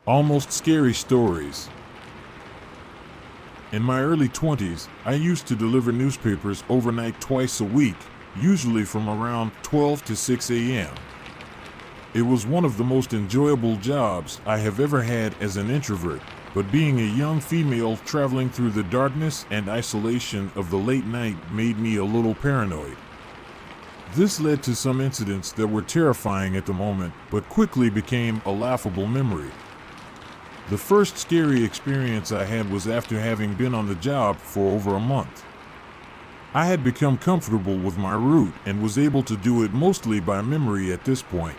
Almost scary stories. In my early 20s, I used to deliver newspapers overnight twice a week, usually from around 12 to 6 a.m. It was one of the most enjoyable jobs I have ever had as an introvert, but being a young female traveling through the darkness and isolation of the late night made me a little paranoid. This led to some incidents that were terrifying at the moment, but quickly became a laughable memory. The first scary experience I had was after having been on the job for over a month. I had become comfortable with my route and was able to do it mostly by memory at this point.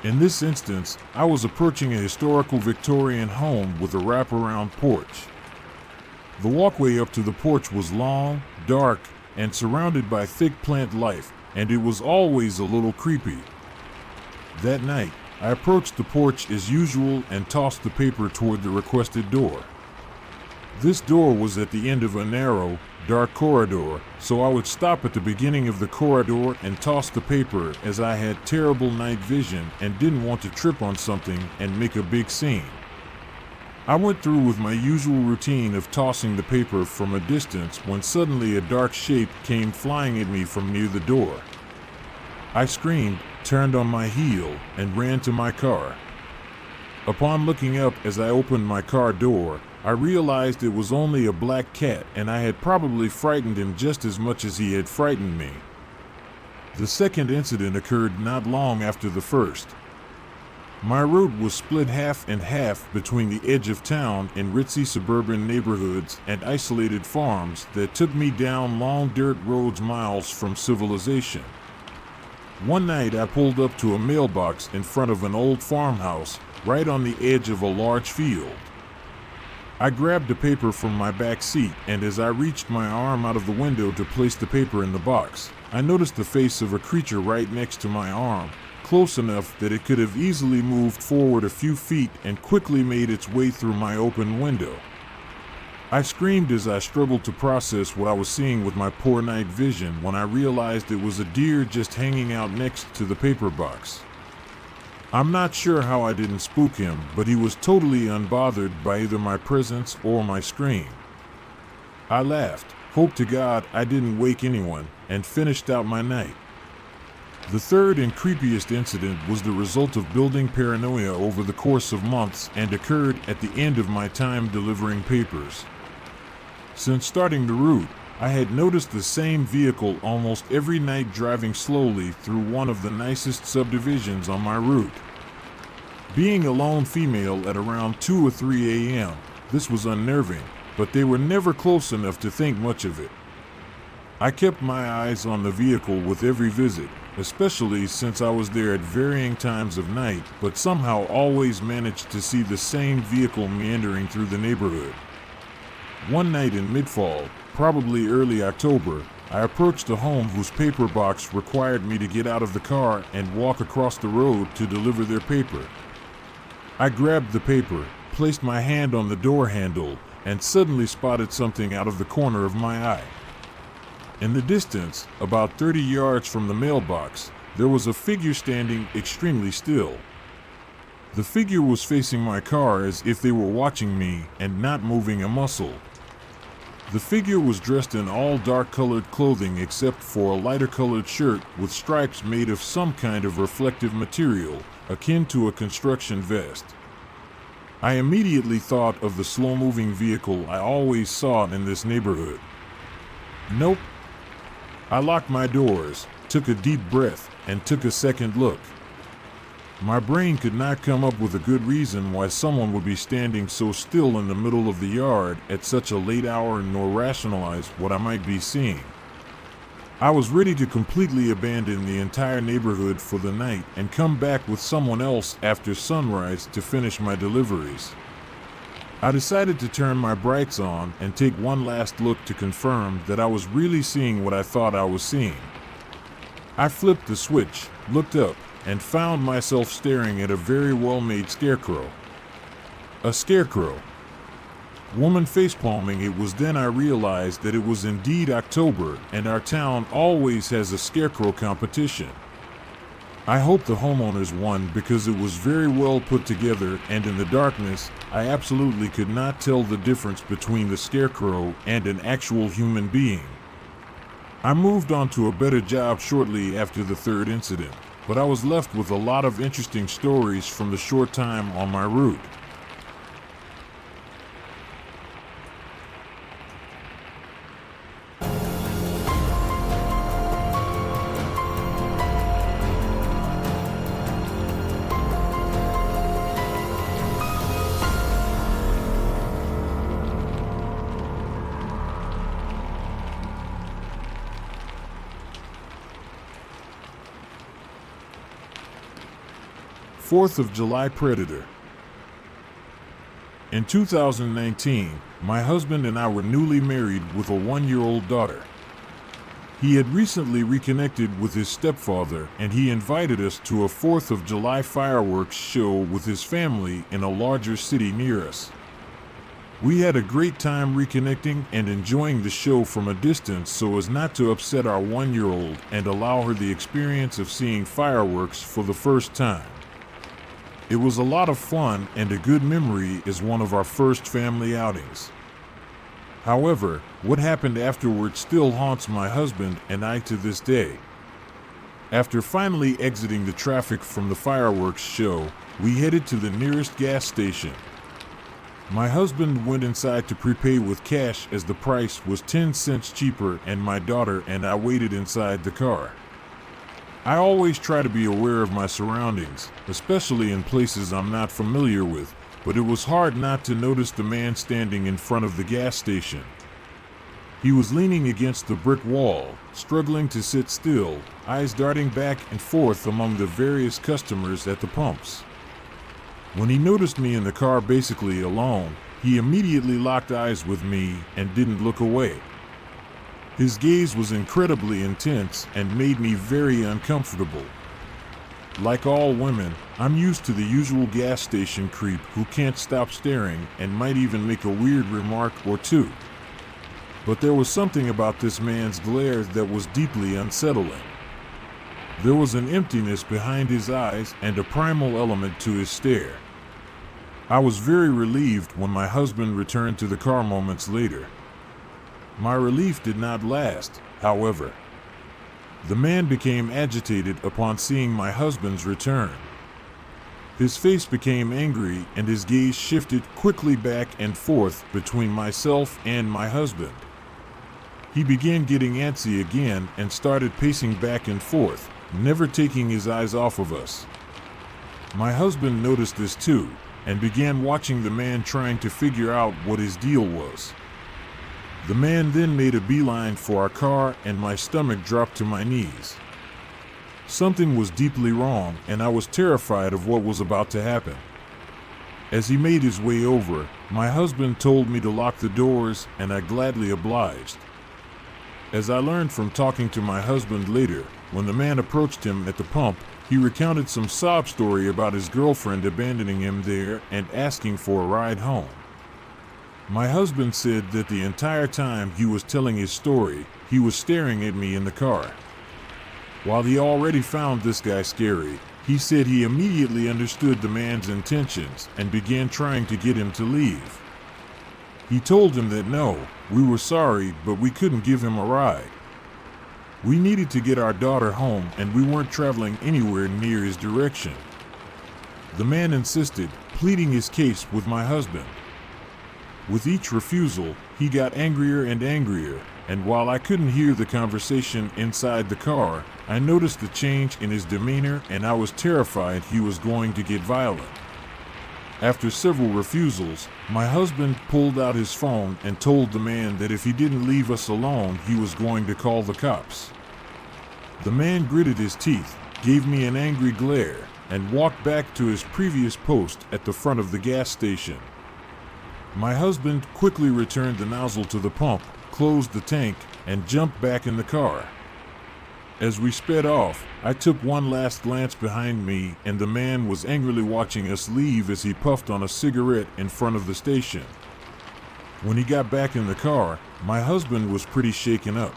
In this instance, I was approaching a historical Victorian home with a wraparound porch. The walkway up to the porch was long, dark, and surrounded by thick plant life, and it was always a little creepy. That night, I approached the porch as usual and tossed the paper toward the requested door. This door was at the end of a narrow, dark corridor, so I would stop at the beginning of the corridor and toss the paper as I had terrible night vision and didn't want to trip on something and make a big scene. I went through with my usual routine of tossing the paper from a distance when suddenly a dark shape came flying at me from near the door. I screamed, turned on my heel, and ran to my car. Upon looking up as I opened my car door, I realized it was only a black cat and I had probably frightened him just as much as he had frightened me. The second incident occurred not long after the first. My route was split half and half between the edge of town in ritzy suburban neighborhoods and isolated farms that took me down long dirt roads miles from civilization. One night I pulled up to a mailbox in front of an old farmhouse right on the edge of a large field. I grabbed the paper from my back seat, and as I reached my arm out of the window to place the paper in the box, I noticed the face of a creature right next to my arm, close enough that it could have easily moved forward a few feet and quickly made its way through my open window. I screamed as I struggled to process what I was seeing with my poor night vision when I realized it was a deer just hanging out next to the paper box. I'm not sure how I didn't spook him, but he was totally unbothered by either my presence or my scream. I laughed, hoped to God I didn't wake anyone, and finished out my night. The third and creepiest incident was the result of building paranoia over the course of months and occurred at the end of my time delivering papers. Since starting the route, I had noticed the same vehicle almost every night driving slowly through one of the nicest subdivisions on my route. Being a lone female at around 2 or 3 a.m., this was unnerving, but they were never close enough to think much of it. I kept my eyes on the vehicle with every visit, especially since I was there at varying times of night, but somehow always managed to see the same vehicle meandering through the neighborhood. One night in mid-fall, probably early October, I approached a home whose paper box required me to get out of the car and walk across the road to deliver their paper. I grabbed the paper, placed my hand on the door handle, and suddenly spotted something out of the corner of my eye. In the distance, about 30 yards from the mailbox, there was a figure standing extremely still. The figure was facing my car as if they were watching me and not moving a muscle. The figure was dressed in all dark-colored clothing except for a lighter-colored shirt with stripes made of some kind of reflective material, akin to a construction vest. I immediately thought of the slow-moving vehicle I always saw in this neighborhood. Nope. I locked my doors, took a deep breath, and took a second look. My brain could not come up with a good reason why someone would be standing so still in the middle of the yard at such a late hour nor rationalize what I might be seeing. I was ready to completely abandon the entire neighborhood for the night and come back with someone else after sunrise to finish my deliveries. I decided to turn my brights on and take one last look to confirm that I was really seeing what I thought I was seeing. I flipped the switch, looked up, and found myself staring at a very well-made scarecrow. A scarecrow. Woman facepalming, it was then I realized that it was indeed October and our town always has a scarecrow competition. I hope the homeowners won because it was very well put together, and in the darkness, I absolutely could not tell the difference between the scarecrow and an actual human being. I moved on to a better job shortly after the third incident, but I was left with a lot of interesting stories from the short time on my route. Fourth of July Predator. In 2019, my husband and I were newly married with a 1-year-old daughter. He had recently reconnected with his stepfather, and he invited us to a 4th of July fireworks show with his family in a larger city near us. We had a great time reconnecting and enjoying the show from a distance so as not to upset our 1-year-old and allow her the experience of seeing fireworks for the first time. It was a lot of fun and a good memory as one of our first family outings. However, what happened afterward still haunts my husband and I to this day. After finally exiting the traffic from the fireworks show, we headed to the nearest gas station. My husband went inside to prepay with cash as the price was 10 cents cheaper, and my daughter and I waited inside the car. I always try to be aware of my surroundings, especially in places I'm not familiar with, but it was hard not to notice the man standing in front of the gas station. He was leaning against the brick wall, struggling to sit still, eyes darting back and forth among the various customers at the pumps. When he noticed me in the car basically alone, he immediately locked eyes with me and didn't look away. His gaze was incredibly intense and made me very uncomfortable. Like all women, I'm used to the usual gas station creep who can't stop staring and might even make a weird remark or two. But there was something about this man's glare that was deeply unsettling. There was an emptiness behind his eyes and a primal element to his stare. I was very relieved when my husband returned to the car moments later. My relief did not last, however. The man became agitated upon seeing my husband's return. His face became angry and his gaze shifted quickly back and forth between myself and my husband. He began getting antsy again and started pacing back and forth, never taking his eyes off of us. My husband noticed this too, and began watching the man trying to figure out what his deal was. The man then made a beeline for our car, and my stomach dropped to my knees. Something was deeply wrong, and I was terrified of what was about to happen. As he made his way over, my husband told me to lock the doors, and I gladly obliged. As I learned from talking to my husband later, when the man approached him at the pump, he recounted some sob story about his girlfriend abandoning him there and asking for a ride home. My husband said that the entire time he was telling his story, he was staring at me in the car. While he already found this guy scary, he said he immediately understood the man's intentions and began trying to get him to leave. He told him that no, we were sorry, but we couldn't give him a ride. We needed to get our daughter home and we weren't traveling anywhere near his direction. The man insisted, pleading his case with my husband. With each refusal, he got angrier and angrier, and while I couldn't hear the conversation inside the car, I noticed the change in his demeanor and I was terrified he was going to get violent. After several refusals, my husband pulled out his phone and told the man that if he didn't leave us alone, he was going to call the cops. The man gritted his teeth, gave me an angry glare, and walked back to his previous post at the front of the gas station. My husband quickly returned the nozzle to the pump, closed the tank, and jumped back in the car. As we sped off, I took one last glance behind me, and the man was angrily watching us leave as he puffed on a cigarette in front of the station. When he got back in the car, my husband was pretty shaken up.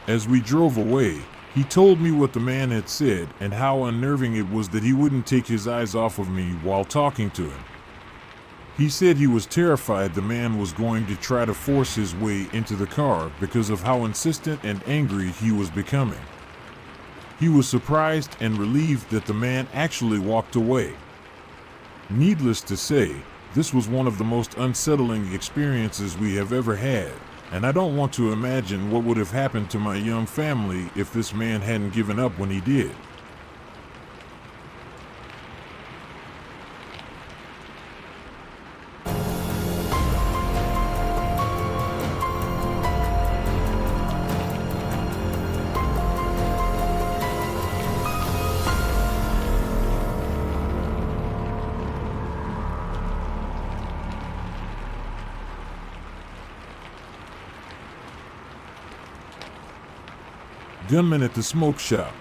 As we drove away, He told me what the man had said and how unnerving it was that he wouldn't take his eyes off of me while talking to him. He said he was terrified the man was going to try to force his way into the car because of how insistent and angry he was becoming. He was surprised and relieved that the man actually walked away. Needless to say, this was one of the most unsettling experiences we have ever had, and I don't want to imagine what would have happened to my young family if this man hadn't given up when he did. Gunman at the smoke shop.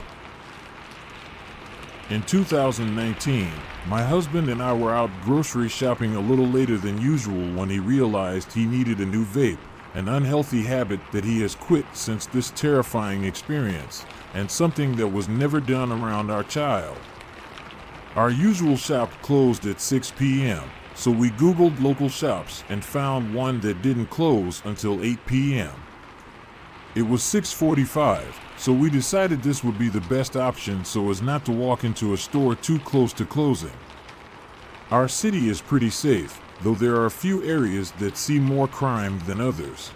In 2019, my husband and I were out grocery shopping a little later than usual when he realized he needed a new vape, an unhealthy habit that he has quit since this terrifying experience, and something that was never done around our child. Our usual shop closed at 6 p.m., so we Googled local shops and found one that didn't close until 8 p.m. It was 6:45, so we decided this would be the best option so as not to walk into a store too close to closing. Our city is pretty safe, though there are a few areas that see more crime than others.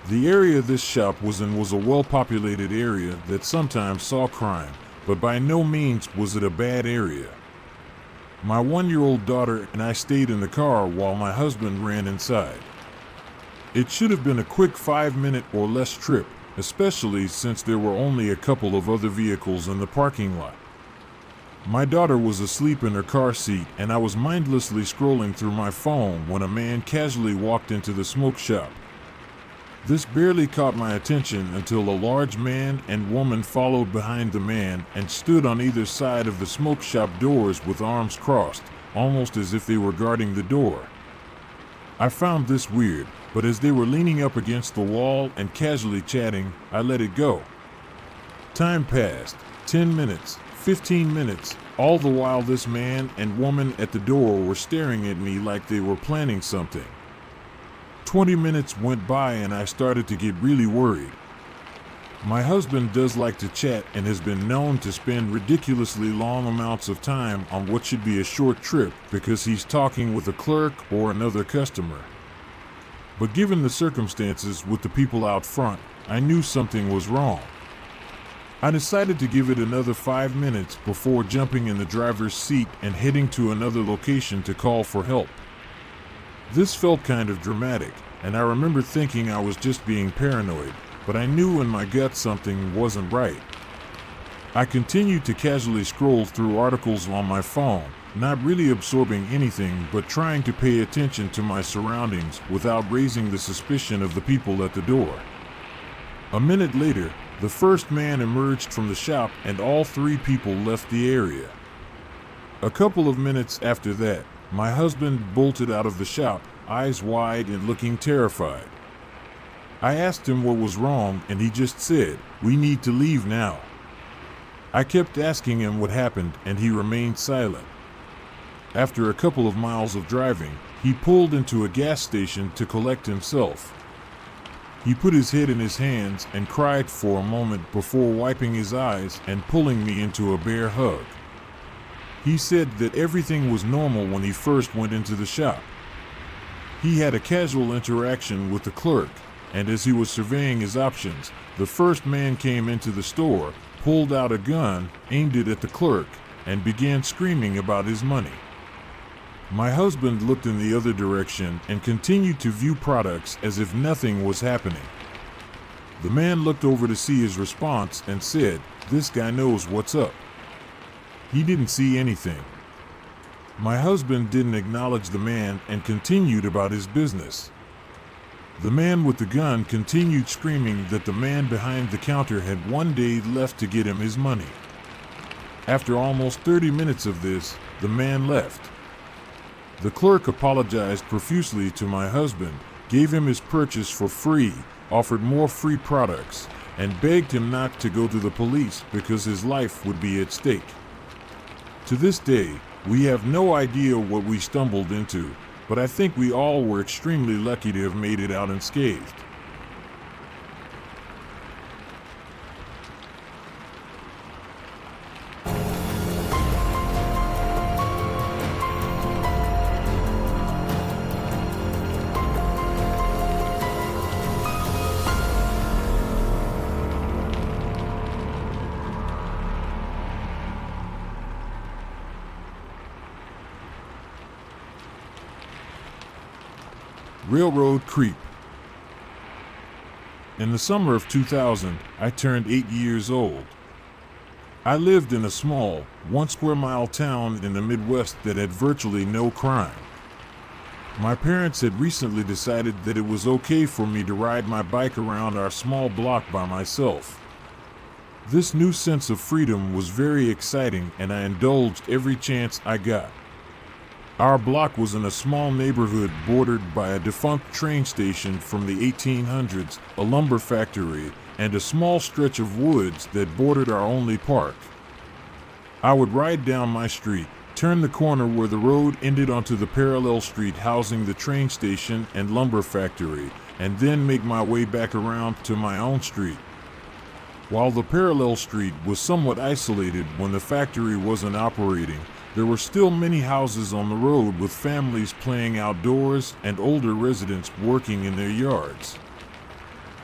The area this shop was in was a well-populated area that sometimes saw crime, but by no means was it a bad area. My 1-year-old daughter and I stayed in the car while my husband ran inside. It should have been a quick 5-minute or less trip, especially since there were only a couple of other vehicles in the parking lot. My daughter was asleep in her car seat and I was mindlessly scrolling through my phone when a man casually walked into the smoke shop. This barely caught my attention until a large man and woman followed behind the man and stood on either side of the smoke shop doors with arms crossed, almost as if they were guarding the door. I found this weird, but as they were leaning up against the wall and casually chatting, I let it go. Time passed, 10 minutes, 15 minutes, all the while this man and woman at the door were staring at me like they were planning something. 20 minutes went by and I started to get really worried. My husband does like to chat and has been known to spend ridiculously long amounts of time on what should be a short trip because he's talking with a clerk or another customer. But given the circumstances with the people out front, I knew something was wrong. I decided to give it another 5 minutes before jumping in the driver's seat and heading to another location to call for help. This felt kind of dramatic, and I remember thinking I was just being paranoid, but I knew in my gut something wasn't right. I continued to casually scroll through articles on my phone, not really absorbing anything but trying to pay attention to my surroundings without raising the suspicion of the people at the door. A minute later, the first man emerged from the shop and all 3 people left the area. A couple of minutes after that, my husband bolted out of the shop, eyes wide and looking terrified. I asked him what was wrong and he just said, "We need to leave now." I kept asking him what happened and he remained silent. After a couple of miles of driving, he pulled into a gas station to collect himself. He put his head in his hands and cried for a moment before wiping his eyes and pulling me into a bear hug. He said that everything was normal when he first went into the shop. He had a casual interaction with the clerk, and as he was surveying his options, the first man came into the store, pulled out a gun, aimed it at the clerk, and began screaming about his money. My husband looked in the other direction and continued to view products as if nothing was happening. The man looked over to see his response and said, "This guy knows what's up." He didn't see anything. My husband didn't acknowledge the man and continued about his business. The man with the gun continued screaming that the man behind the counter had 1 day left to get him his money. After almost 30 minutes of this, the man left. The clerk apologized profusely to my husband, gave him his purchase for free, offered more free products, and begged him not to go to the police because his life would be at stake. To this day, we have no idea what we stumbled into, but I think we all were extremely lucky to have made it out unscathed. Railroad creep. In the summer of 2000, I turned 8 years old. I lived in a small, 1-square-mile town in the Midwest that had virtually no crime. My parents had recently decided that it was okay for me to ride my bike around our small block by myself. This new sense of freedom was very exciting, and I indulged every chance I got. Our block was in a small neighborhood bordered by a defunct train station from the 1800s, a lumber factory, and a small stretch of woods that bordered our only park. I would ride down my street, turn the corner where the road ended onto the parallel street housing the train station and lumber factory, and then make my way back around to my own street. While the parallel street was somewhat isolated when the factory wasn't operating, there were still many houses on the road with families playing outdoors and older residents working in their yards.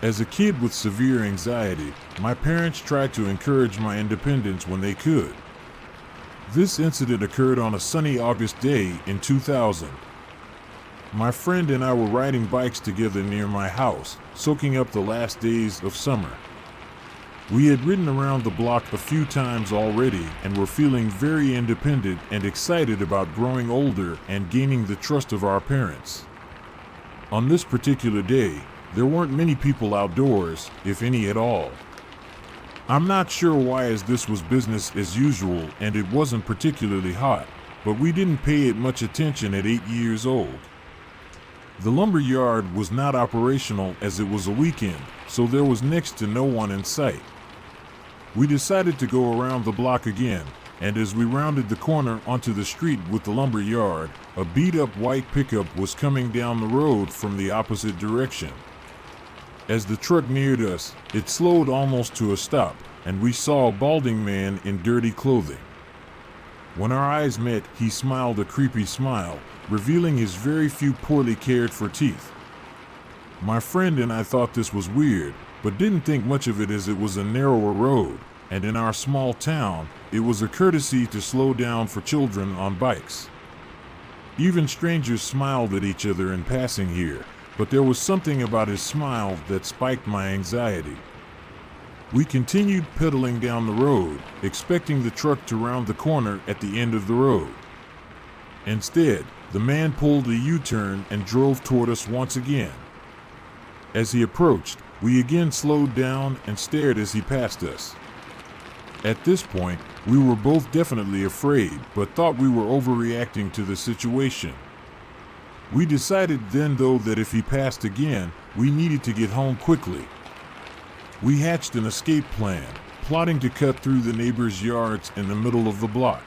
As a kid with severe anxiety, my parents tried to encourage my independence when they could. This incident occurred on a sunny August day in 2000. My friend and I were riding bikes together near my house, soaking up the last days of summer. We had ridden around the block a few times already and were feeling very independent and excited about growing older and gaining the trust of our parents. On this particular day, there weren't many people outdoors, if any at all. I'm not sure why, as this was business as usual and it wasn't particularly hot, but we didn't pay it much attention at 8 years old. The lumber yard was not operational as it was a weekend, so there was next to no one in sight. We decided to go around the block again, and as we rounded the corner onto the street with the lumber yard, a beat-up white pickup was coming down the road from the opposite direction. As the truck neared us, it slowed almost to a stop, and we saw a balding man in dirty clothing. When our eyes met, he smiled a creepy smile, revealing his very few poorly cared for teeth. My friend and I thought this was weird, but didn't think much of it as it was a narrower road, and in our small town, it was a courtesy to slow down for children on bikes. Even strangers smiled at each other in passing here, but there was something about his smile that spiked my anxiety. We continued pedaling down the road, expecting the truck to round the corner at the end of the road. Instead, the man pulled a U-turn and drove toward us once again. As he approached, we again slowed down and stared as he passed us. At this point, we were both definitely afraid, but thought we were overreacting to the situation. We decided then, though, that if he passed again, we needed to get home quickly. We hatched an escape plan, plotting to cut through the neighbors' yards in the middle of the block.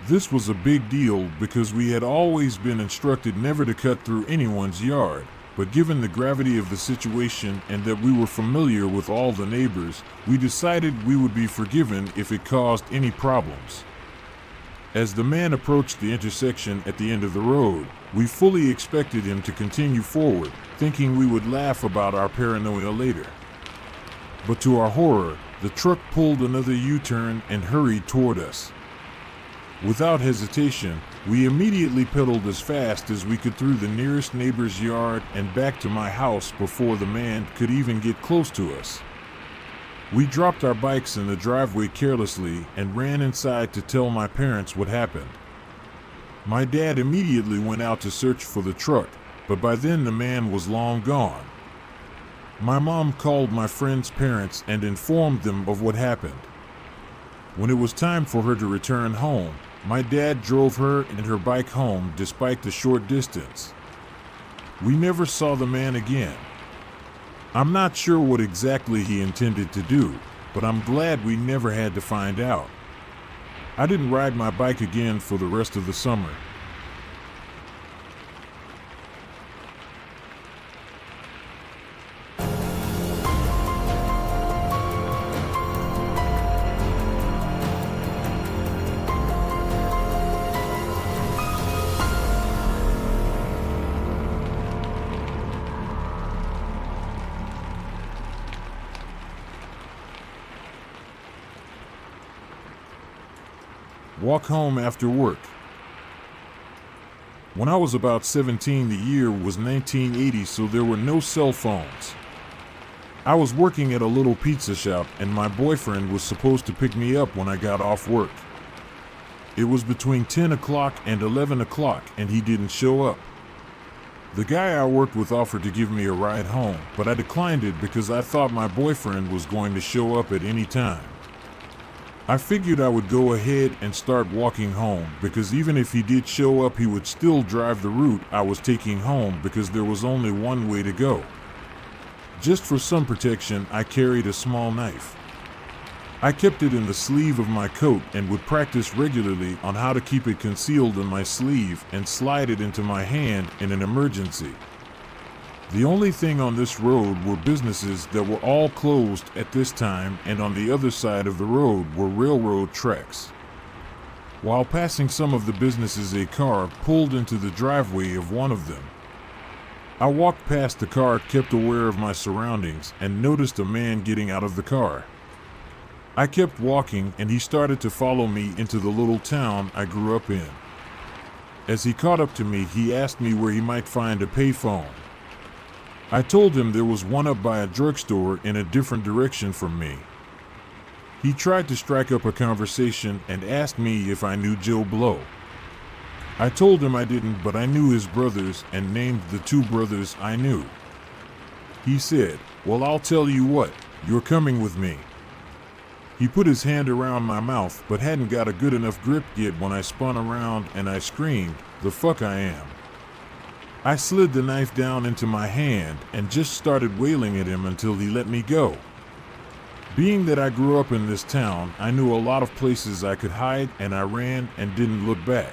This was a big deal because we had always been instructed never to cut through anyone's yard, but given the gravity of the situation and that we were familiar with all the neighbors, we decided we would be forgiven if it caused any problems. As the man approached the intersection at the end of the road, we fully expected him to continue forward, thinking we would laugh about our paranoia later. But to our horror, the truck pulled another U-turn and hurried toward us. Without hesitation, we immediately pedaled as fast as we could through the nearest neighbor's yard and back to my house before the man could even get close to us. We dropped our bikes in the driveway carelessly and ran inside to tell my parents what happened. My dad immediately went out to search for the truck, but by then the man was long gone. My mom called my friend's parents and informed them of what happened. When it was time for her to return home, my dad drove her and her bike home despite the short distance. We never saw the man again. I'm not sure what exactly he intended to do, but I'm glad we never had to find out. I didn't ride my bike again for the rest of the summer. Walk home after work. When I was about 17, the year was 1980, so there were no cell phones. I was working at a little pizza shop, and my boyfriend was supposed to pick me up when I got off work. It was between 10 o'clock and 11 o'clock, and he didn't show up. The guy I worked with offered to give me a ride home, but I declined it because I thought my boyfriend was going to show up at any time. I figured I would go ahead and start walking home, because even if he did show up, he would still drive the route I was taking home, because there was only one way to go. Just for some protection, I carried a small knife. I kept it in the sleeve of my coat and would practice regularly on how to keep it concealed in my sleeve and slide it into my hand in an emergency. The only thing on this road were businesses that were all closed at this time, and on the other side of the road were railroad tracks. While passing some of the businesses, a car pulled into the driveway of one of them. I walked past the car, kept aware of my surroundings, and noticed a man getting out of the car. I kept walking, and he started to follow me into the little town I grew up in. As he caught up to me, he asked me where he might find a payphone. I told him there was one up by a drugstore in a different direction from me. He tried to strike up a conversation and asked me if I knew Joe Blow. I told him I didn't, but I knew his brothers and named the two brothers I knew. He said, "Well, I'll tell you what, you're coming with me." He put his hand around my mouth, but hadn't got a good enough grip yet when I spun around and I screamed, "The fuck I am." I slid the knife down into my hand and just started wailing at him until he let me go. Being that I grew up in this town, I knew a lot of places I could hide, and I ran and didn't look back.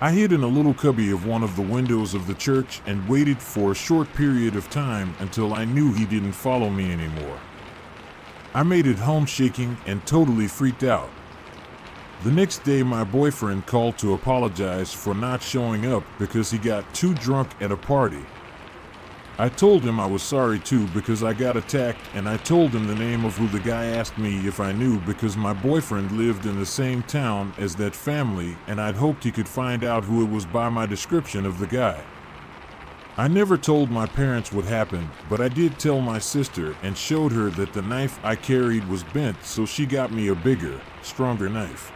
I hid in a little cubby of one of the windows of the church and waited for a short period of time until I knew he didn't follow me anymore. I made it home shaking and totally freaked out. The next day, my boyfriend called to apologize for not showing up because he got too drunk at a party. I told him I was sorry too because I got attacked, and I told him the name of who the guy asked me if I knew, because my boyfriend lived in the same town as that family, and I'd hoped he could find out who it was by my description of the guy. I never told my parents what happened, but I did tell my sister and showed her that the knife I carried was bent, so she got me a bigger, stronger knife.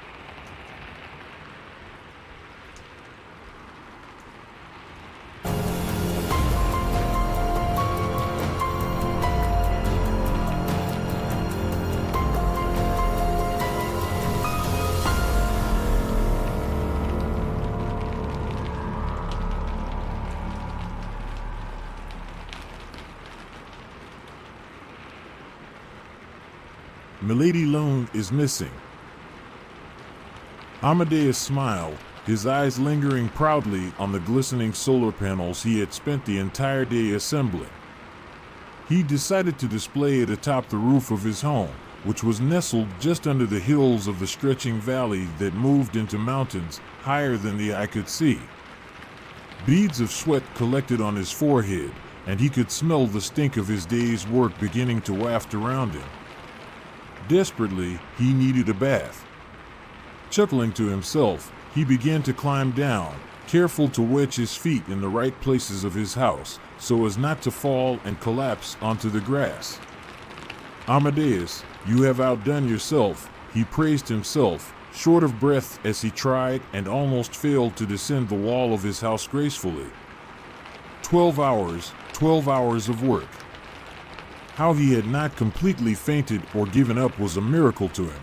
Milady Loon is missing. Amadeus smiled, his eyes lingering proudly on the glistening solar panels he had spent the entire day assembling. He decided to display it atop the roof of his home, which was nestled just under the hills of the stretching valley that moved into mountains higher than the eye could see. Beads of sweat collected on his forehead, and he could smell the stink of his day's work beginning to waft around him. Desperately, he needed a bath. Chuckling to himself, he began to climb down, careful to wedge his feet in the right places of his house, so as not to fall and collapse onto the grass. "Amadeus, you have outdone yourself," he praised himself, short of breath as he tried and almost failed to descend the wall of his house gracefully. 12 hours of work. How he had not completely fainted or given up was a miracle to him.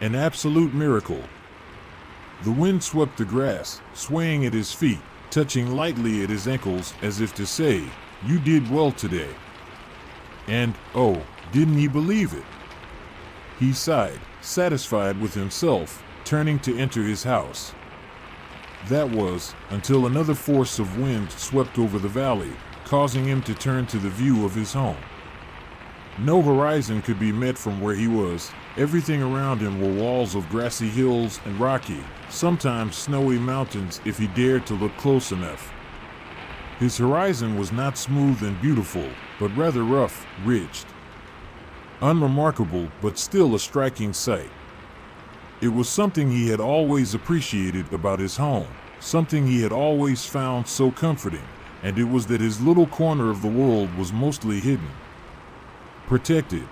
An absolute miracle. The wind swept the grass, swaying at his feet, touching lightly at his ankles as if to say, You did well today." And, oh, didn't he believe it? He sighed, satisfied with himself, turning to enter his house. That was, until another force of wind swept over the valley, causing him to turn to the view of his home. No horizon could be met from where he was. Everything around him were walls of grassy hills and rocky, sometimes snowy mountains if he dared to look close enough. His horizon was not smooth and beautiful, but rather rough, ridged. Unremarkable, but still a striking sight. It was something he had always appreciated about his home, something he had always found so comforting, and it was that his little corner of the world was mostly hidden, protected.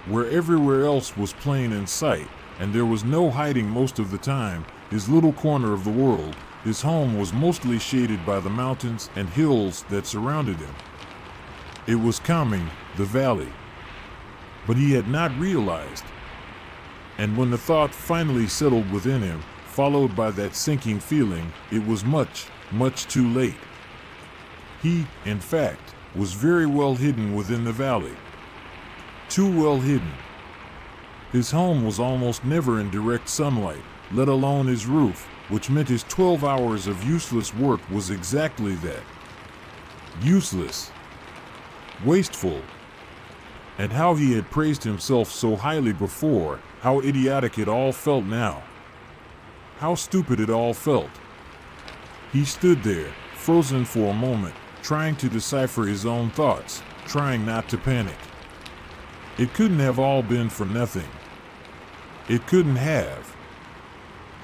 Where everywhere else was plain in sight, and there was no hiding most of the time, his little corner of the world, his home, was mostly shaded by the mountains and hills that surrounded him. It was calming, the valley. But he had not realized. And when the thought finally settled within him, followed by that sinking feeling, it was much, much too late. He, in fact, was very well hidden within the valley. Too well hidden. His home was almost never in direct sunlight, let alone his roof, which meant his 12 hours of useless work was exactly that. Useless. Wasteful. And how he had praised himself so highly before, how idiotic it all felt now. How stupid it all felt. He stood there, frozen for a moment, trying to decipher his own thoughts, trying not to panic. It couldn't have all been for nothing. It couldn't have.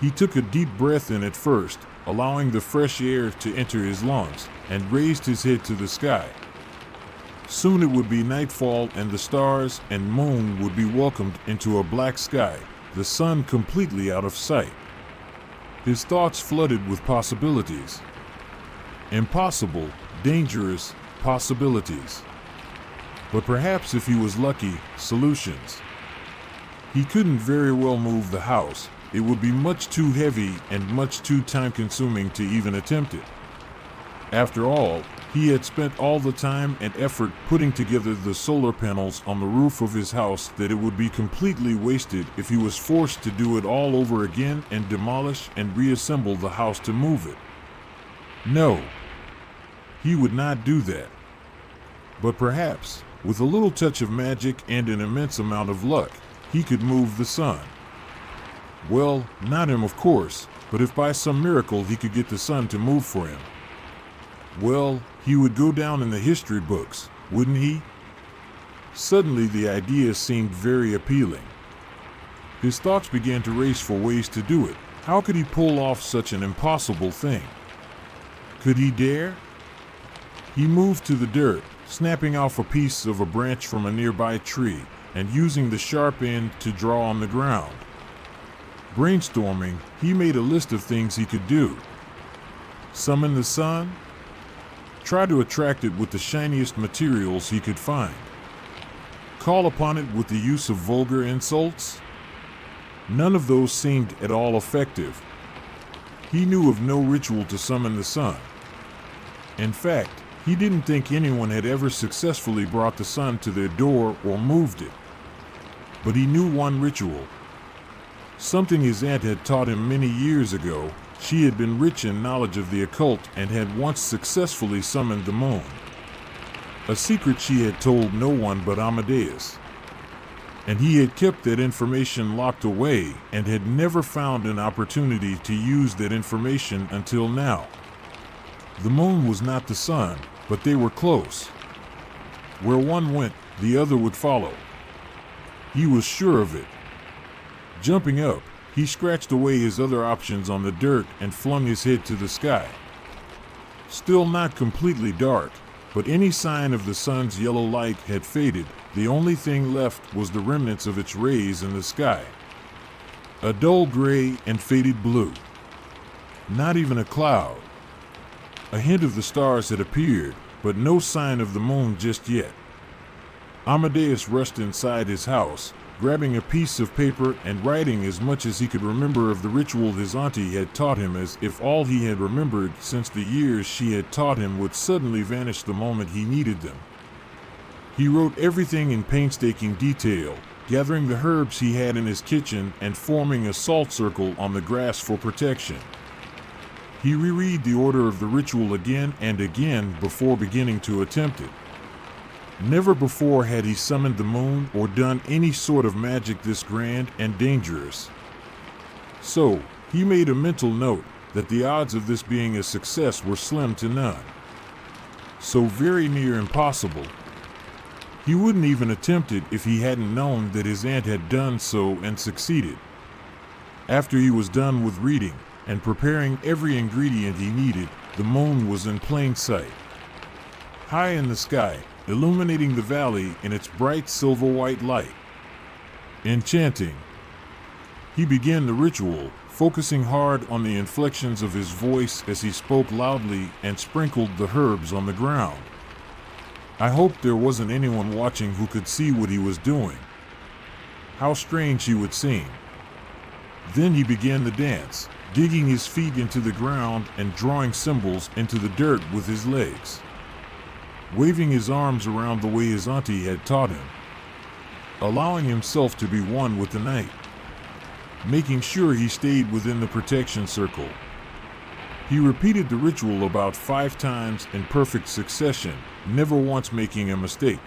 He took a deep breath in at first, allowing the fresh air to enter his lungs, and raised his head to the sky. Soon it would be nightfall and the stars and moon would be welcomed into a black sky, the sun completely out of sight. His thoughts flooded with possibilities. Impossible, dangerous possibilities. But perhaps if he was lucky, solutions. He couldn't very well move the house. It would be much too heavy and much too time-consuming to even attempt it. After all, he had spent all the time and effort putting together the solar panels on the roof of his house that it would be completely wasted if he was forced to do it all over again and demolish and reassemble the house to move it. No, he would not do that. But perhaps, with a little touch of magic and an immense amount of luck, he could move the sun. Well, not him, of course, but if by some miracle he could get the sun to move for him, well, he would go down in the history books, wouldn't he? Suddenly the idea seemed very appealing. His thoughts began to race for ways to do it. How could he pull off such an impossible thing? Could he dare? He moved to the dirt, snapping off a piece of a branch from a nearby tree, and using the sharp end to draw on the ground. Brainstorming, he made a list of things he could do. Summon the sun? Try to attract it with the shiniest materials he could find. Call upon it with the use of vulgar insults? None of those seemed at all effective. He knew of no ritual to summon the sun. In fact, he didn't think anyone had ever successfully brought the sun to their door or moved it. But he knew one ritual. Something his aunt had taught him many years ago. She had been rich in knowledge of the occult and had once successfully summoned the moon. A secret she had told no one but Amadeus. And he had kept that information locked away and had never found an opportunity to use that information until now. The moon was not the sun, but they were close. Where one went, the other would follow. He was sure of it. Jumping up, he scratched away his other options on the dirt and flung his head to the sky. Still not completely dark, but any sign of the sun's yellow light had faded. The only thing left was the remnants of its rays in the sky. A dull gray and faded blue. Not even a cloud. A hint of the stars had appeared, but no sign of the moon just yet. Amadeus rushed inside his house, grabbing a piece of paper and writing as much as he could remember of the ritual his auntie had taught him, as if all he had remembered since the years she had taught him would suddenly vanish the moment he needed them. He wrote everything in painstaking detail, gathering the herbs he had in his kitchen and forming a salt circle on the grass for protection. He reread the order of the ritual again and again before beginning to attempt it. Never before had he summoned the moon or done any sort of magic this grand and dangerous. So, he made a mental note that the odds of this being a success were slim to none. So very near impossible. He wouldn't even attempt it if he hadn't known that his aunt had done so and succeeded. After he was done with reading and preparing every ingredient he needed, the moon was in plain sight. High in the sky, illuminating the valley in its bright silver-white light. Enchanting. He began the ritual, focusing hard on the inflections of his voice as he spoke loudly and sprinkled the herbs on the ground. I hoped there wasn't anyone watching who could see what he was doing. How strange he would seem. Then he began the dance, digging his feet into the ground and drawing symbols into the dirt with his legs, waving his arms around the way his auntie had taught him, allowing himself to be one with the night, making sure he stayed within the protection circle. He repeated the ritual about 5 times in perfect succession, never once making a mistake.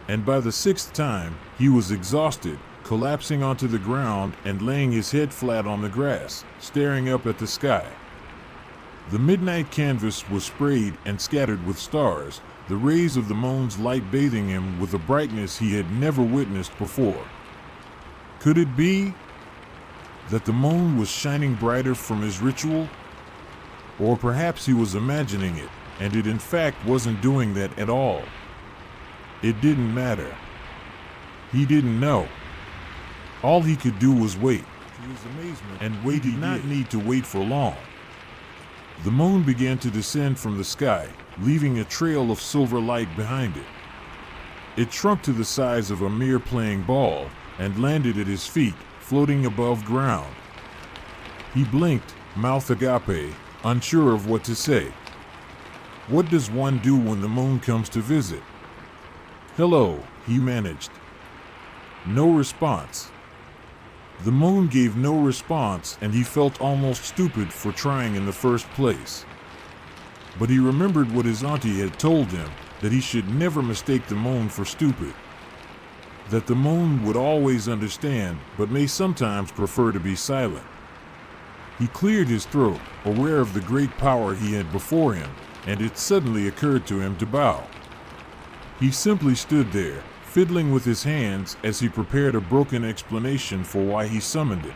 And by the 6th time, he was exhausted, collapsing onto the ground and laying his head flat on the grass, staring up at the sky. The midnight canvas was sprayed and scattered with stars, the rays of the moon's light bathing him with a brightness he had never witnessed before. Could it be that the moon was shining brighter from his ritual? Or perhaps he was imagining it, and it in fact wasn't doing that at all. It didn't matter. He didn't know. All he could do was wait. To his amazement, and wait, he did not need to wait for long. The moon began to descend from the sky, leaving a trail of silver light behind it. It shrunk to the size of a mere playing ball and landed at his feet, floating above ground. He blinked, mouth agape, unsure of what to say. What does one do when the moon comes to visit? Hello, he managed. No response. The moon gave no response, and he felt almost stupid for trying in the first place. But he remembered what his auntie had told him, that he should never mistake the moon for stupid. That the moon would always understand, but may sometimes prefer to be silent. He cleared his throat, aware of the great power he had before him, and it suddenly occurred to him to bow. He simply stood there, fiddling with his hands as he prepared a broken explanation for why he summoned it.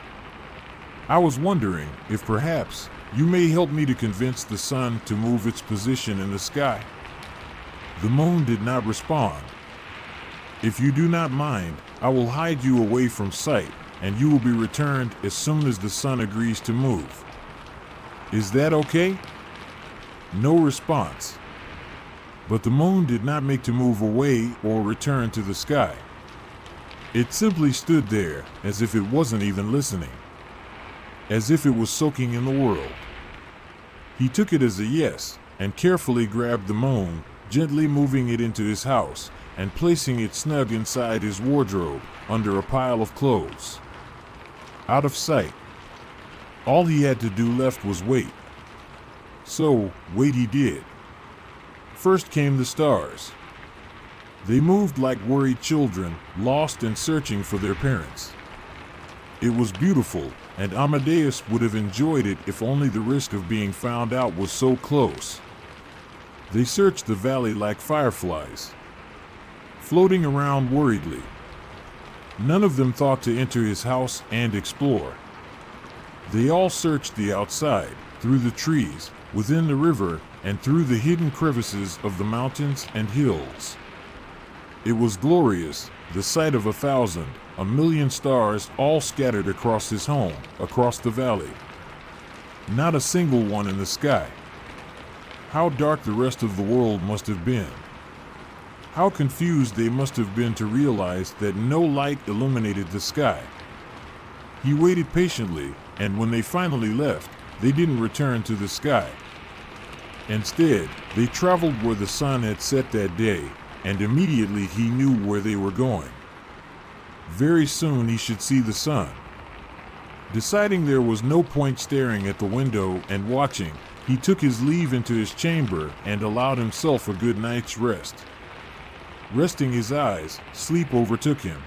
I was wondering if perhaps you may help me to convince the sun to move its position in the sky. The moon did not respond. If you do not mind, I will hide you away from sight, and you will be returned as soon as the sun agrees to move. Is that okay? No response. But the moon did not make to move away or return to the sky. It simply stood there, as if it wasn't even listening. As if it was soaking in the world. He took it as a yes, and carefully grabbed the moon, gently moving it into his house, and placing it snug inside his wardrobe, under a pile of clothes. Out of sight. All he had to do left was wait. So, wait he did. First came the stars. They moved like worried children, lost and searching for their parents. It was beautiful, and Amadeus would have enjoyed it if only the risk of being found out was so close. They searched the valley like fireflies, floating around worriedly. None of them thought to enter his house and explore. They all searched the outside, through the trees, within the river, and through the hidden crevices of the mountains and hills. It was glorious, the sight of 1,000, 1,000,000 stars all scattered across his home, across the valley. Not a single one in the sky. How dark the rest of the world must have been. How confused they must have been to realize that no light illuminated the sky. He waited patiently, and when they finally left, they didn't return to the sky. Instead, they traveled where the sun had set that day, and immediately he knew where they were going. Very soon he should see the sun. Deciding there was no point staring at the window and watching, he took his leave into his chamber and allowed himself a good night's rest. Resting his eyes, sleep overtook him.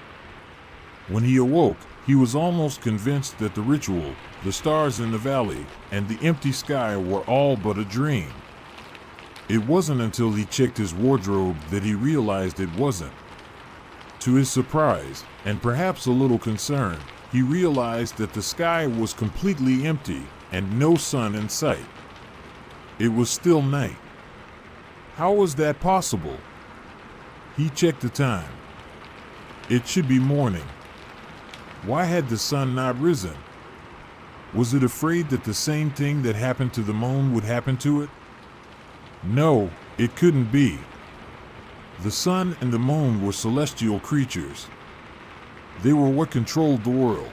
When he awoke, he was almost convinced that the ritual, the stars in the valley, and the empty sky were all but a dream. It wasn't until he checked his wardrobe that he realized it wasn't. To his surprise, and perhaps a little concern, he realized that the sky was completely empty and no sun in sight. It was still night. How was that possible? He checked the time. It should be morning. Why had the sun not risen? Was it afraid that the same thing that happened to the moon would happen to it? No, it couldn't be. The sun and the moon were celestial creatures. They were what controlled the world.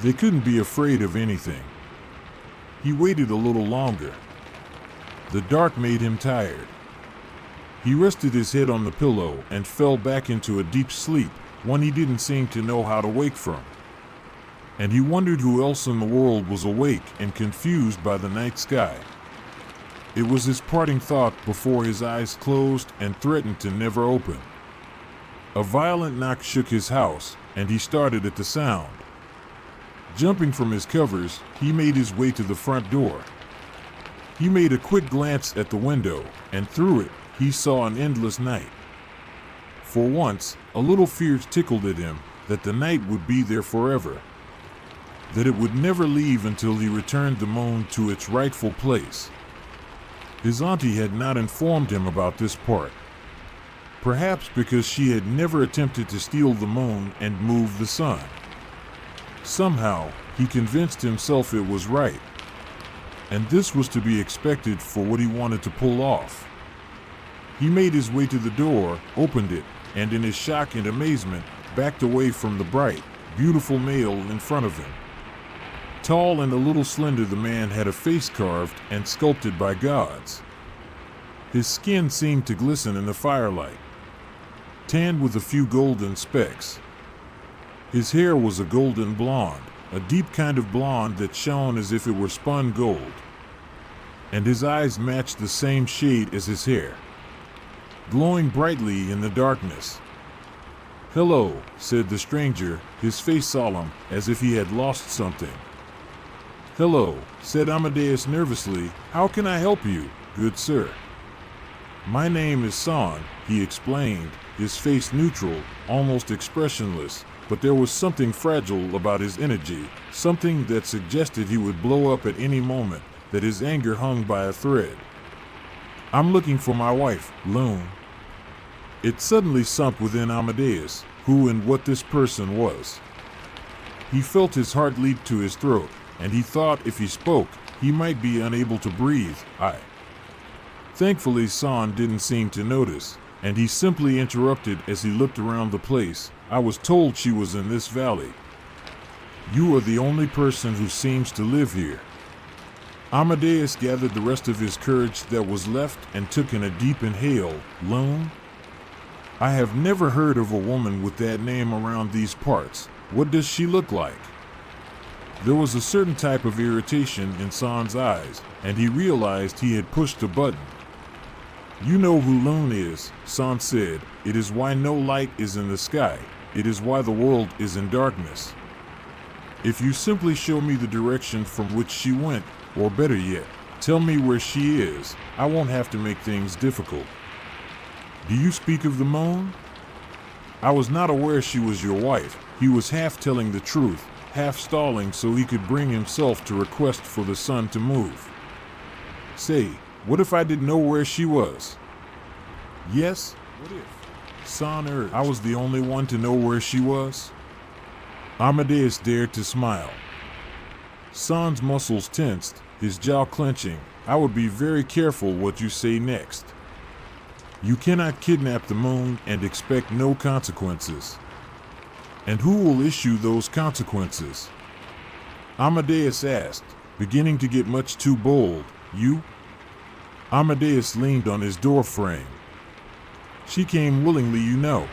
They couldn't be afraid of anything. He waited a little longer. The dark made him tired. He rested his head on the pillow and fell back into a deep sleep, one he didn't seem to know how to wake from. And he wondered who else in the world was awake and confused by the night sky. It was his parting thought before his eyes closed and threatened to never open. A violent knock shook his house, and he started at the sound. Jumping from his covers, he made his way to the front door. He made a quick glance at the window, and through it, he saw an endless night. For once, a little fear tickled at him that the night would be there forever, that it would never leave until he returned the moon to its rightful place. His auntie had not informed him about this part. Perhaps because she had never attempted to steal the moon and move the sun. Somehow, he convinced himself it was right. And this was to be expected for what he wanted to pull off. He made his way to the door, opened it, and in his shock and amazement, backed away from the bright, beautiful male in front of him. Tall and a little slender, the man had a face carved and sculpted by gods. His skin seemed to glisten in the firelight, tanned with a few golden specks. His hair was a golden blonde, a deep kind of blonde that shone as if it were spun gold. And his eyes matched the same shade as his hair, glowing brightly in the darkness. "Hello," said the stranger, his face solemn, as if he had lost something. "Hello," said Amadeus nervously. "How can I help you, good sir?" "My name is San," he explained, his face neutral, almost expressionless, but there was something fragile about his energy, something that suggested he would blow up at any moment, that his anger hung by a thread. "I'm looking for my wife, Loon." It suddenly sunk within Amadeus, who and what this person was. He felt his heart leap to his throat, and he thought if he spoke, he might be unable to breathe. Thankfully, San didn't seem to notice, and he simply interrupted as he looked around the place. "I was told she was in this valley. You are the only person who seems to live here." Amadeus gathered the rest of his courage that was left and took in a deep inhale. "Loon? I have never heard of a woman with that name around these parts. What does she look like?" There was a certain type of irritation in San's eyes, and he realized he had pushed a button. "You know who Loon is," San said. "It is why no light is in the sky. It is why the world is in darkness. If you simply show me the direction from which she went, or better yet, tell me where she is, I won't have to make things difficult." "Do you speak of the moon?" "I was not aware she was your wife." He was half telling the truth, half stalling so he could bring himself to request for the sun to move. "Say, what if I didn't know where she was?" "Yes, what if?" San urged. "I was the only one to know where she was?" Amadeus dared to smile. San's muscles tensed, his jaw clenching. "I would be very careful what you say next." You cannot kidnap the moon and expect no consequences. And who will issue those consequences? Amadeus asked, beginning to get much too bold. You? Amadeus leaned on his door frame. She came willingly, you know.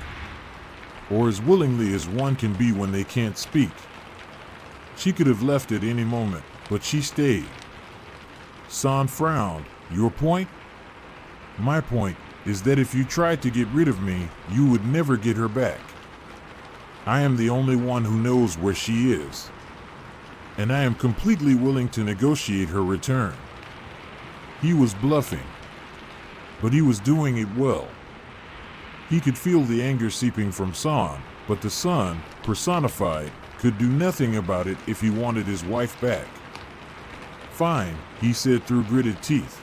Or as willingly as one can be when they can't speak. She could have left at any moment, but she stayed. San frowned. Your point? My point is that if you tried to get rid of me, you would never get her back. I am the only one who knows where she is. And I am completely willing to negotiate her return. He was bluffing, but he was doing it well. He could feel the anger seeping from San, but the sun, personified, could do nothing about it if he wanted his wife back. Fine, he said through gritted teeth.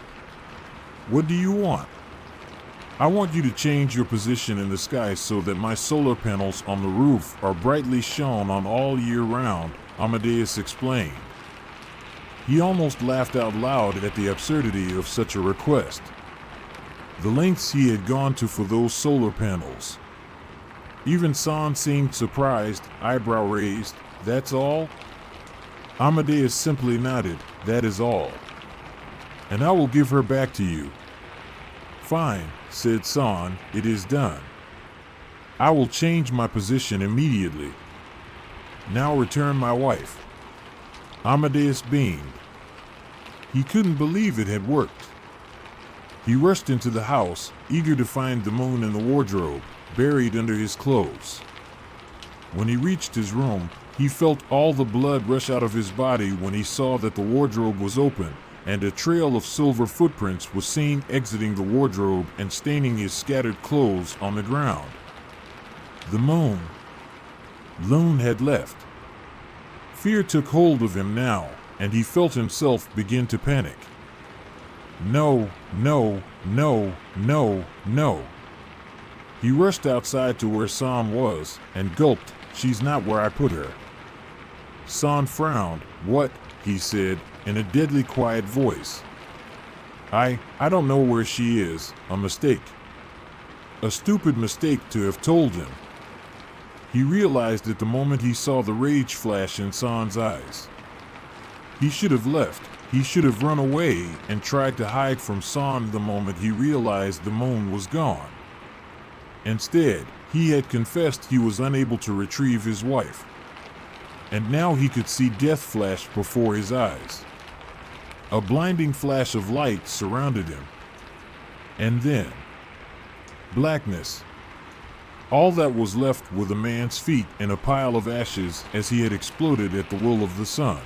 What do you want? I want you to change your position in the sky so that my solar panels on the roof are brightly shone on all year round, Amadeus explained. He almost laughed out loud at the absurdity of such a request. The lengths he had gone to for those solar panels. Even San seemed surprised, eyebrow raised. That's all? Amadeus simply nodded. That is all. And I will give her back to you. Fine, said San, it is done. I will change my position immediately. Now return my wife. Amadeus beamed. He couldn't believe it had worked. He rushed into the house, eager to find the moon in the wardrobe, buried under his clothes. When he reached his room, he felt all the blood rush out of his body when he saw that the wardrobe was open, and a trail of silver footprints was seen exiting the wardrobe and staining his scattered clothes on the ground. The moon had left. Fear took hold of him now, and he felt himself begin to panic. No, no, no, no, no. He rushed outside to where San was, and gulped. She's not where I put her. San frowned. What? He said, in a deadly quiet voice. I don't know where she is. A mistake. A stupid mistake to have told him. He realized it the moment he saw the rage flash in San's eyes. He should have left. He should have run away and tried to hide from San the moment he realized the moon was gone. Instead, he had confessed he was unable to retrieve his wife. And now he could see death flash before his eyes. A blinding flash of light surrounded him. And then, blackness. All that was left were the man's feet in a pile of ashes as he had exploded at the will of the sun.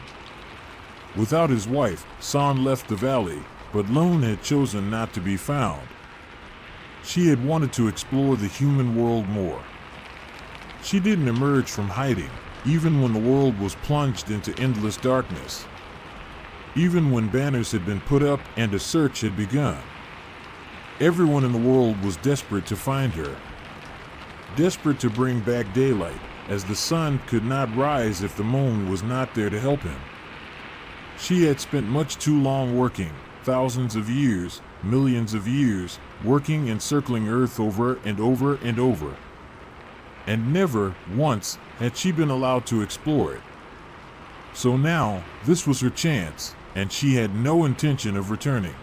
Without his wife, San left the valley, but Lune had chosen not to be found. She had wanted to explore the human world more. She didn't emerge from hiding, even when the world was plunged into endless darkness. Even when banners had been put up and a search had begun. Everyone in the world was desperate to find her. Desperate to bring back daylight, as the sun could not rise if the moon was not there to help him. She had spent much too long working, thousands of years, millions of years, working and circling Earth over and over and over. And never, once, had she been allowed to explore it. So now, this was her chance, and she had no intention of returning.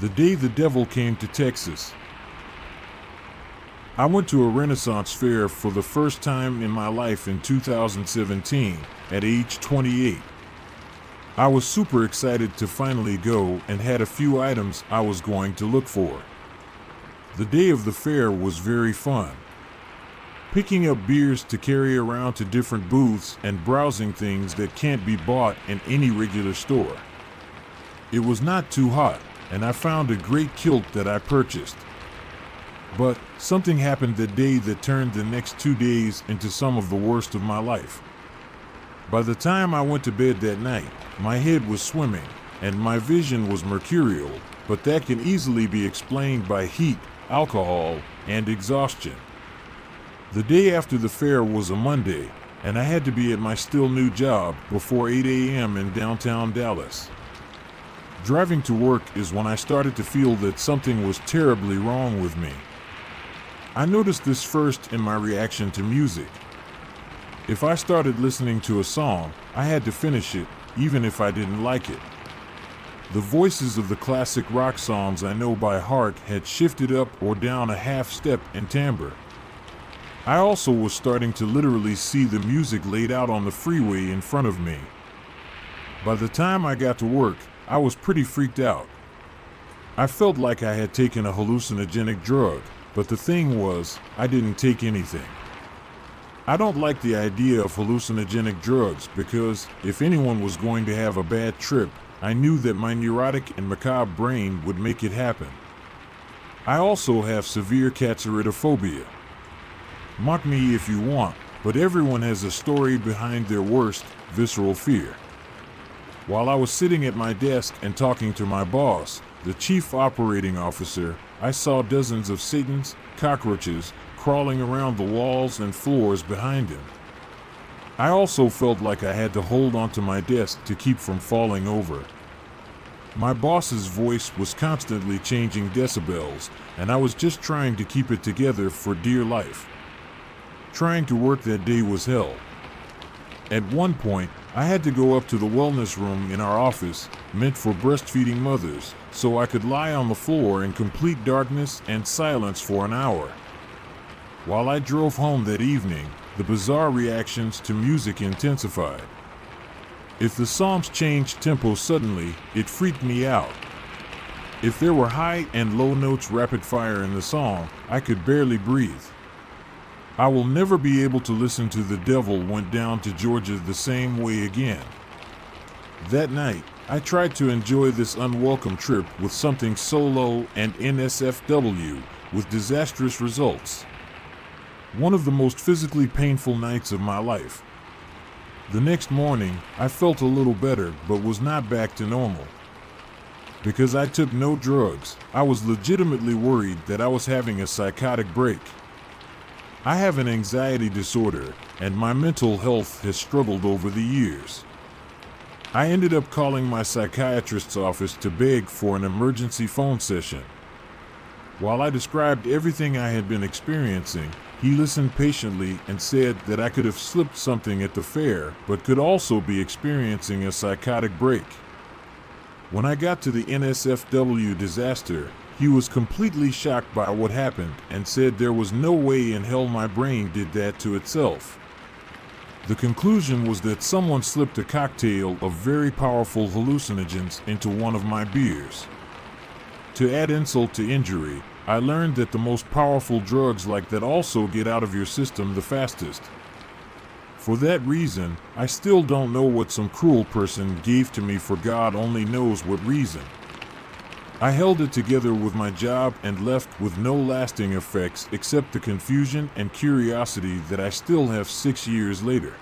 The day the devil came to Texas. I went to a Renaissance fair for the first time in my life in 2017, at age 28. I was super excited to finally go and had a few items I was going to look for. The day of the fair was very fun. Picking up beers to carry around to different booths and browsing things that can't be bought in any regular store. It was not too hot, and I found a great kilt that I purchased. But something happened that day that turned the next 2 days into some of the worst of my life. By the time I went to bed that night, my head was swimming and my vision was mercurial, but that can easily be explained by heat, alcohol, and exhaustion. The day after the fair was a Monday, and I had to be at my still new job before 8 a.m. in downtown Dallas. Driving to work is when I started to feel that something was terribly wrong with me. I noticed this first in my reaction to music. If I started listening to a song, I had to finish it, even if I didn't like it. The voices of the classic rock songs I know by heart had shifted up or down a half step in timbre. I also was starting to literally see the music laid out on the freeway in front of me. By the time I got to work, I was pretty freaked out. I felt like I had taken a hallucinogenic drug, but the thing was, I didn't take anything. I don't like the idea of hallucinogenic drugs because if anyone was going to have a bad trip, I knew that my neurotic and macabre brain would make it happen. I also have severe catsaridophobia. Mock me if you want, but everyone has a story behind their worst, visceral fear. While I was sitting at my desk and talking to my boss, the chief operating officer, I saw dozens of Satans, cockroaches, crawling around the walls and floors behind him. I also felt like I had to hold onto my desk to keep from falling over. My boss's voice was constantly changing decibels, and I was just trying to keep it together for dear life. Trying to work that day was hell. At one point, I had to go up to the wellness room in our office, meant for breastfeeding mothers, so I could lie on the floor in complete darkness and silence for an hour. While I drove home that evening, the bizarre reactions to music intensified. If the songs changed tempo suddenly, it freaked me out. If there were high and low notes rapid fire in the song, I could barely breathe. I will never be able to listen to The Devil Went Down to Georgia the same way again. That night, I tried to enjoy this unwelcome trip with something solo and NSFW, with disastrous results. One of the most physically painful nights of my life. The next morning, I felt a little better but was not back to normal. Because I took no drugs, I was legitimately worried that I was having a psychotic break. I have an anxiety disorder, and my mental health has struggled over the years. I ended up calling my psychiatrist's office to beg for an emergency phone session. While I described everything I had been experiencing, he listened patiently and said that I could have slipped something at the fair, but could also be experiencing a psychotic break. When I got to the NSFW disaster, he was completely shocked by what happened and said there was no way in hell my brain did that to itself. The conclusion was that someone slipped a cocktail of very powerful hallucinogens into one of my beers. To add insult to injury, I learned that the most powerful drugs like that also get out of your system the fastest. For that reason, I still don't know what some cruel person gave to me for God only knows what reason. I held it together with my job and left with no lasting effects except the confusion and curiosity that I still have 6 years later.